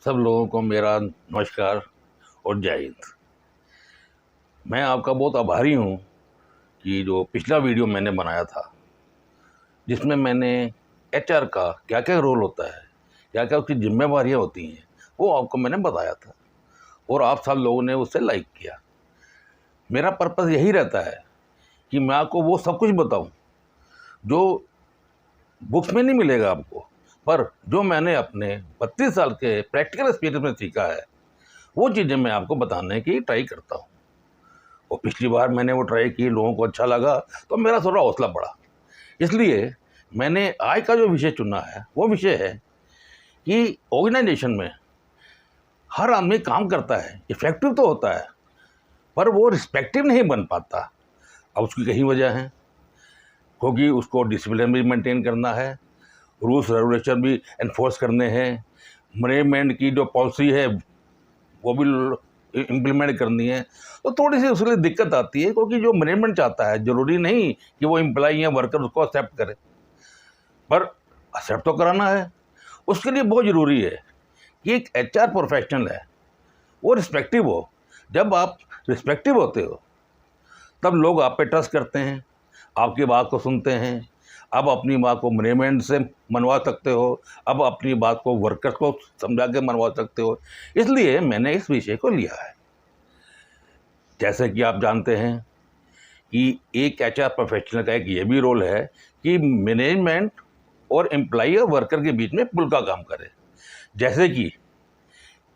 सब लोगों को मेरा नमस्कार और जय हिंद। मैं आपका बहुत आभारी हूँ कि जो पिछला वीडियो मैंने बनाया था जिसमें मैंने एचआर का क्या क्या रोल होता है, क्या क्या उसकी जिम्मेवारियाँ होती हैं, वो आपको मैंने बताया था और आप सब लोगों ने उसे लाइक किया। मेरा पर्पज़ यही रहता है कि मैं आपको वो सब कुछ बताऊँ जो बुक्स में नहीं मिलेगा आपको, पर जो मैंने अपने 32 साल के प्रैक्टिकल एक्सपीरियंस में सीखा है वो चीज़ें मैं आपको बताने की ट्राई करता हूँ। और पिछली बार मैंने वो ट्राई की, लोगों को अच्छा लगा तो मेरा थोड़ा हौसला बढ़ा। इसलिए मैंने आज का जो विषय चुना है वो विषय है कि ऑर्गेनाइजेशन में हर आदमी काम करता है, इफेक्टिव तो होता है, पर वो रिस्पेक्टिव नहीं बन पाता। अब उसकी कई वजह हैं, क्योंकि उसको डिसिप्लिन भी मेंटेन करना है, रूल्स रेगुलेशन भी एनफोर्स करने हैं, मैनेजमेंट की जो पॉलिसी है वो भी इम्प्लीमेंट करनी है। तो थोड़ी सी उसके लिए दिक्कत आती है, क्योंकि जो मैनेजमेंट चाहता है ज़रूरी नहीं कि वो एम्प्लॉई या वर्कर उसको एक्सेप्ट करे, पर एक्सेप्ट तो कराना है। उसके लिए बहुत ज़रूरी है कि एक एचआर प्रोफेशनल है वो रिस्पेक्टिव हो। जब आप रिस्पेक्टिव होते हो तब लोग आप पे ट्रस्ट करते हैं, आपकी बात को सुनते हैं। अब अपनी बात को मैनेजमेंट से मनवा सकते हो, अब अपनी बात को वर्कर्स को समझा के मनवा सकते हो। इसलिए मैंने इस विषय को लिया है। जैसे कि आप जानते हैं कि एक एचआर प्रोफेशनल का एक ये भी रोल है कि मैनेजमेंट और एम्प्लॉई और वर्कर के बीच में पुल का काम करे। जैसे कि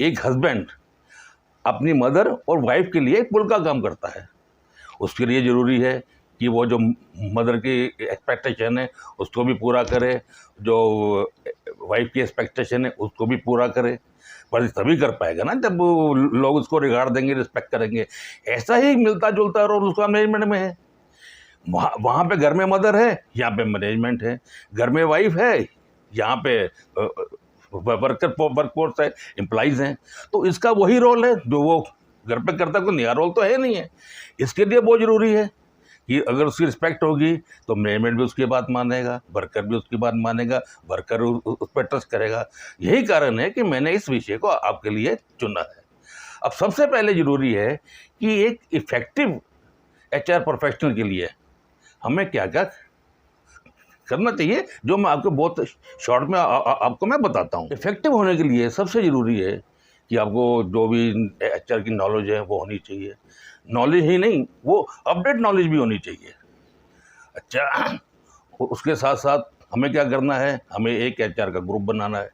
एक हस्बैंड अपनी मदर और वाइफ के लिए पुल का काम करता है, उसके लिए ज़रूरी है कि वो जो मदर की एक्सपेक्टेशन है उसको भी पूरा करे, जो वाइफ की एक्सपेक्टेशन है उसको भी पूरा करे। पर तभी कर पाएगा ना जब लोग उसको रिगार्ड देंगे, रिस्पेक्ट करेंगे। ऐसा ही मिलता जुलता रोल उसका मैनेजमेंट में है। वहाँ पे घर में मदर है, यहाँ पे मैनेजमेंट है। घर में वाइफ है, यहाँ पे वर्कफोर्स है, एम्प्लॉइज़ हैं। तो इसका वही रोल है जो वो घर पे करता है, कोई नया रोल तो है नहीं है। इसके लिए बहुत ज़रूरी है कि अगर उसकी रिस्पेक्ट होगी तो मैनेजमेंट भी उसकी बात मानेगा, वर्कर भी उसकी बात मानेगा, वर्कर उस पर ट्रस्ट करेगा। यही कारण है कि मैंने इस विषय को आपके लिए चुना है। अब सबसे पहले ज़रूरी है कि एक इफेक्टिव एचआर प्रोफेशनल के लिए हमें क्या क्या करना चाहिए, जो मैं आपको बहुत शॉर्ट में आपको मैं बताता हूँ। इफेक्टिव होने के लिए सबसे ज़रूरी है कि आपको जो भी एचआर की नॉलेज है वो होनी चाहिए। नॉलेज ही नहीं, वो अपडेट नॉलेज भी होनी चाहिए। अच्छा, उसके साथ साथ हमें क्या करना है, हमें एक एचआर का ग्रुप बनाना है।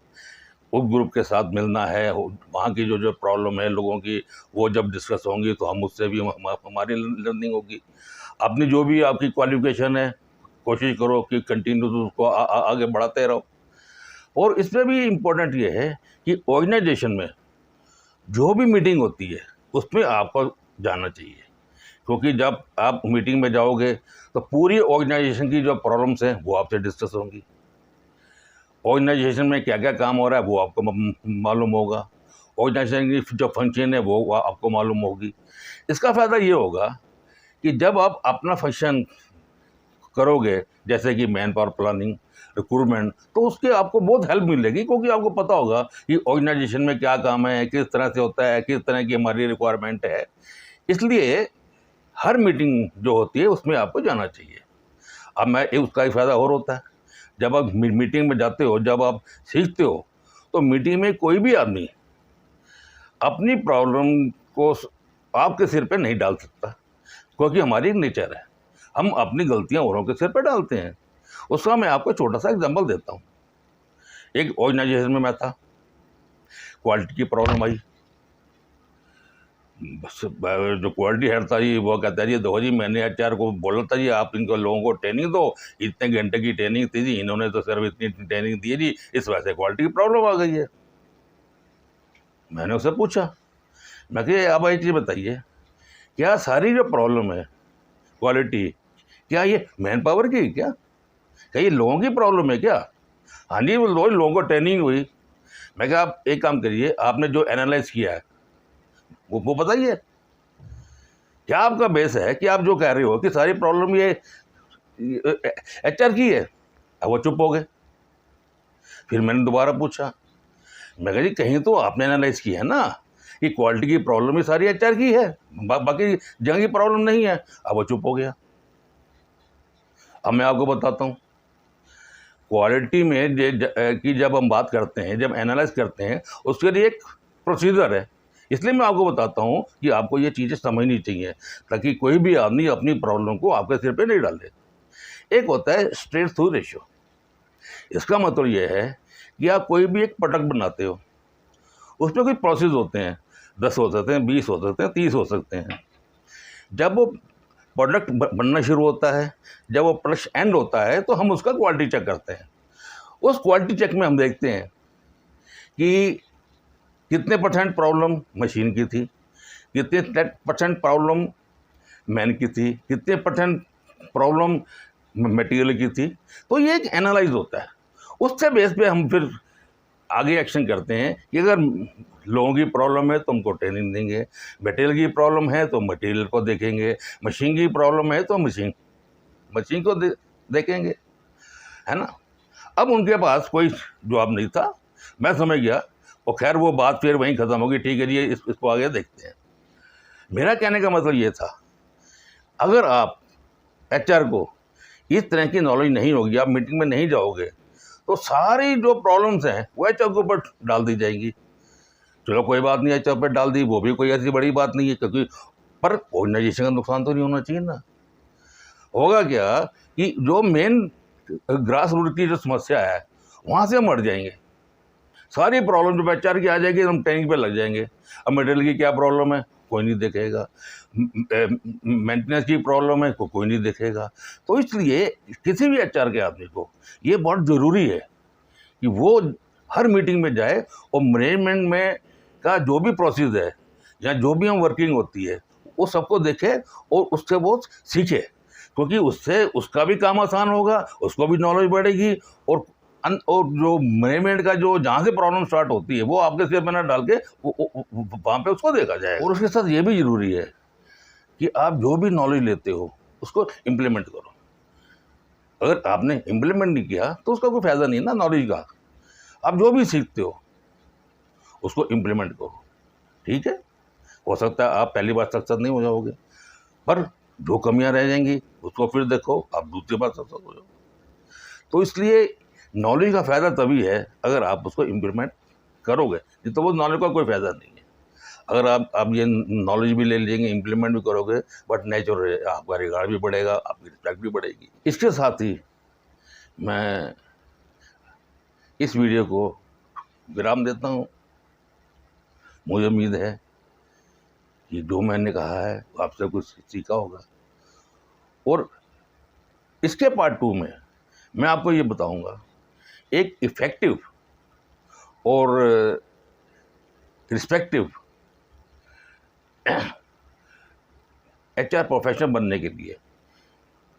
उस ग्रुप के साथ मिलना है, वहाँ की जो जो प्रॉब्लम है लोगों की वो जब डिस्कस होंगी तो हम उससे भी हमारी लर्निंग होगी। अपनी जो भी आपकी क्वालिफिकेशन है कोशिश करो कि कंटिन्यू उसको आगे बढ़ाते रहो। और इसमें भी इम्पोर्टेंट ये है कि ऑर्गेनाइजेशन में जो भी मीटिंग होती है उसमें आपको जाना चाहिए, क्योंकि जब आप मीटिंग में जाओगे तो पूरी ऑर्गेनाइजेशन की जो प्रॉब्लम्स हैं वो आपसे डिस्कस होंगी। ऑर्गेनाइजेशन में क्या क्या काम हो रहा है वो आपको मालूम होगा, ऑर्गेनाइजेशन की जो फंक्शन है वो आपको मालूम होगी। इसका फ़ायदा ये होगा कि जब आप अपना फंक्शन करोगे, जैसे कि मैन पावर प्लानिंग, रिक्रूटमेंट, तो उसके आपको बहुत हेल्प मिलेगी, क्योंकि आपको पता होगा कि ऑर्गेनाइजेशन में क्या काम है, किस तरह से होता है, किस तरह की हमारी रिक्वायरमेंट है। इसलिए हर मीटिंग जो होती है उसमें आपको जाना चाहिए। अब मैं उसका एक फ़ायदा और होता है, जब आप मीटिंग में जाते हो, जब आप सीखते हो, तो मीटिंग में कोई भी आदमी अपनी प्रॉब्लम को आपके सिर पे नहीं डाल सकता, क्योंकि हमारी एक नेचर है, हम अपनी गलतियां औरों के सिर पे डालते हैं। उसका मैं आपको छोटा सा एग्जांपल देता हूँ। एक ऑर्गेनाइजेशन में मैं था, क्वालिटी की प्रॉब्लम आई। बस जो क्वालिटी हेड था जी वो कहता है जी देखो जी, मैंने एचआर को बोला था जी आप इनको लोगों को ट्रेनिंग दो, इतने घंटे की ट्रेनिंग थी जी, इन्होंने तो सिर्फ इतनी ट्रेनिंग दी है जी, इस वजह से क्वालिटी की प्रॉब्लम आ गई है। मैंने उससे पूछा, मैं कहा आप एक चीज़ बताइए, क्या सारी जो प्रॉब्लम है क्वालिटी, क्या ये मैन पावर की क्या ये लोगों की प्रॉब्लम है क्या? हाँ जी, वो लोगों को ट्रेनिंग हुई। मैं कहा आप एक काम करिए, आपने जो एनालाइज किया है वो बताइए, क्या आपका बेस है कि आप जो कह रहे हो कि सारी प्रॉब्लम ये एचआर की है? अब वो चुप हो गए। फिर मैंने दोबारा पूछा, मैं कहा जी कहीं तो आपने एनालाइज की है ना कि क्वालिटी की प्रॉब्लम ही सारी एचआर की है, बाकी जगह की प्रॉब्लम नहीं है। अब वो चुप हो गया। अब मैं आपको बताता हूँ, क्वालिटी में की जब हम बात करते हैं, जब एनालाइज करते हैं, उसके लिए एक प्रोसीजर है। इसलिए मैं आपको बताता हूँ कि आपको ये चीज़ें समझनी चाहिए, ताकि कोई भी आदमी अपनी प्रॉब्लम को आपके सिर पे नहीं डाल दे। एक होता है स्ट्रेट थ्रू रेशियो। इसका मतलब ये है कि आप कोई भी एक प्रोडक्ट बनाते हो, उसमें कोई प्रोसेस होते हैं, 10 हो सकते हैं, 20 हो सकते हैं, 30 हो सकते हैं। जब वो प्रोडक्ट बनना शुरू होता है, जब वो प्रोडक्ट एंड होता है, तो हम उसका क्वालिटी चेक करते हैं। उस क्वालिटी चेक में हम देखते हैं कि कितने % प्रॉब्लम मशीन की थी, कितने % प्रॉब्लम मैन की थी, कितने % प्रॉब्लम मटेरियल की थी। तो ये एक एनालाइज होता है। उससे बेस पे हम फिर आगे एक्शन करते हैं कि अगर लोगों की प्रॉब्लम है तो हमको ट्रेनिंग देंगे, मटेरियल की प्रॉब्लम है तो मटेरियल को देखेंगे, मशीन की प्रॉब्लम है तो मशीन को देखेंगे, है ना। अब उनके पास कोई जवाब नहीं था, मैं समझ गया। और खैर वो बात फिर वहीं ख़त्म होगी, ठीक है जी इसको आगे देखते हैं। मेरा कहने का मतलब ये था, अगर आप एचआर को इस तरह की नॉलेज नहीं होगी, आप मीटिंग में नहीं जाओगे, तो सारी जो प्रॉब्लम्स हैं वो एचआर के ऊपर डाल दी जाएंगी। चलो कोई बात नहीं, एचआर पर डाल दी, वो भी कोई ऐसी बड़ी बात नहीं है, क्योंकि पर ऑर्गेनाइजेशन का नुकसान तो नहीं होना चाहिए ना। होगा क्या कि जो मेन ग्रास रूट की जो समस्या है वहाँ से हम हट जाएंगे, सारी प्रॉब्लम जो एचआर की आ जाएगी, हम ट्रेनिंग पे लग जाएंगे। अब मटेरियल की क्या प्रॉब्लम है कोई नहीं देखेगा, मेंटेनेंस की प्रॉब्लम है कोई नहीं देखेगा। तो इसलिए किसी भी एचआर के आदमी को ये बहुत ज़रूरी है कि वो हर मीटिंग में जाए और मैनेजमेंट में का जो भी प्रोसेस है या जो भी हम वर्किंग होती है वो सबको देखे और उससे वो सीखे, क्योंकि उससे उसका भी काम आसान होगा, उसको भी नॉलेज बढ़ेगी। और जो मैनेजमेंट का जो जहाँ से प्रॉब्लम स्टार्ट होती है वो आपके सिर में ना डाल के वहाँ पे उसको देखा जाए। और उसके साथ ये भी ज़रूरी है कि आप जो भी नॉलेज लेते हो उसको इम्प्लीमेंट करो। अगर आपने इम्प्लीमेंट नहीं किया तो उसका कोई फ़ायदा नहीं है ना नॉलेज का। आप जो भी सीखते हो उसको इम्प्लीमेंट करो, ठीक है। हो सकता है आप पहली बार सक्सेस नहीं हो जाओगे, पर जो कमियां रह जाएंगी उसको फिर देखो, आप दूसरी बार सक्सेस हो जाओगे। तो इसलिए नॉलेज का फ़ायदा तभी है अगर आप उसको इम्प्लीमेंट करोगे, नहीं तो वो नॉलेज का कोई फ़ायदा नहीं है। अगर आप ये नॉलेज भी ले लेंगे, इम्प्लीमेंट भी करोगे, बट नेचुरल आपका रिगार्ड भी बढ़ेगा, आपकी रिस्पेक्ट भी बढ़ेगी। इसके साथ ही मैं इस वीडियो को विराम देता हूँ। मुझे उम्मीद है कि जो मैंने कहा है आपसे कुछ सीखा होगा। और इसके पार्ट 2 में मैं आपको ये बताऊंगा एक इफ़ेक्टिव और रिस्पेक्टिव एचआर प्रोफेशनल बनने के लिए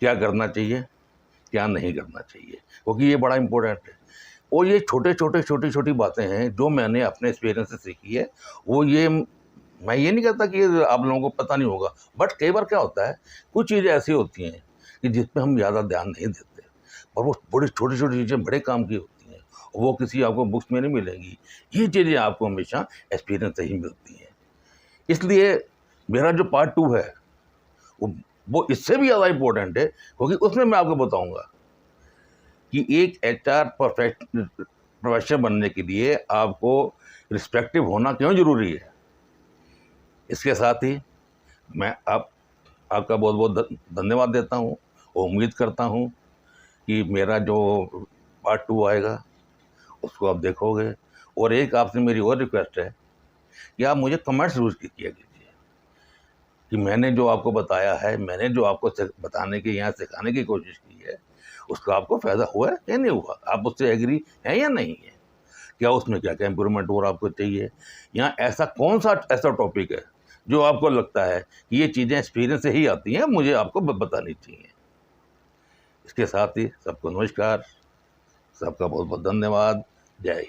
क्या करना चाहिए, क्या नहीं करना चाहिए, क्योंकि ये बड़ा इम्पोर्टेंट है। और ये छोटी छोटी बातें हैं जो मैंने अपने एक्सपीरियंस से सीखी है। वो ये मैं ये नहीं कहता कि आप लोगों को पता नहीं होगा, बट कई बार क्या होता है, कुछ चीज़ें ऐसी होती हैं कि जिस पे हम ज़्यादा ध्यान नहीं देते, और वो बड़ी छोटी छोटी चीज़ें बड़े काम की होती हैं, वो किसी आपको बुक्स में नहीं मिलेंगी। ये चीज़ें आपको हमेशा एक्सपीरियंस से ही मिलती हैं। इसलिए मेरा जो पार्ट 2 है वो इससे भी ज़्यादा इम्पोर्टेंट है, क्योंकि उसमें मैं आपको बताऊँगा कि एक एचआर प्रोफेशनल बनने के लिए आपको रिस्पेक्टिव होना क्यों ज़रूरी है। इसके साथ ही मैं आपका बहुत बहुत धन्यवाद देता हूँ और उम्मीद करता हूँ कि मेरा जो पार्ट 2 आएगा उसको आप देखोगे। और एक आपसे मेरी और रिक्वेस्ट है कि आप मुझे कमेंट्स ज़रूर किया कीजिए कि मैंने जो आपको बताया है, मैंने जो आपको बताने की यहाँ सिखाने की कोशिश की है, उसका आपको फ़ायदा हुआ है या नहीं हुआ, आप उससे एग्री हैं या नहीं है, क्या उसमें क्या क्या इम्प्रूवमेंट और आपको चाहिए, या ऐसा कौन सा ऐसा टॉपिक है जो आपको लगता है कि ये चीज़ें एक्सपीरियंस से ही आती हैं, मुझे आपको बतानी चाहिए। इसके साथ ही सबको नमस्कार, सबका बहुत बहुत धन्यवाद। जय हिंद।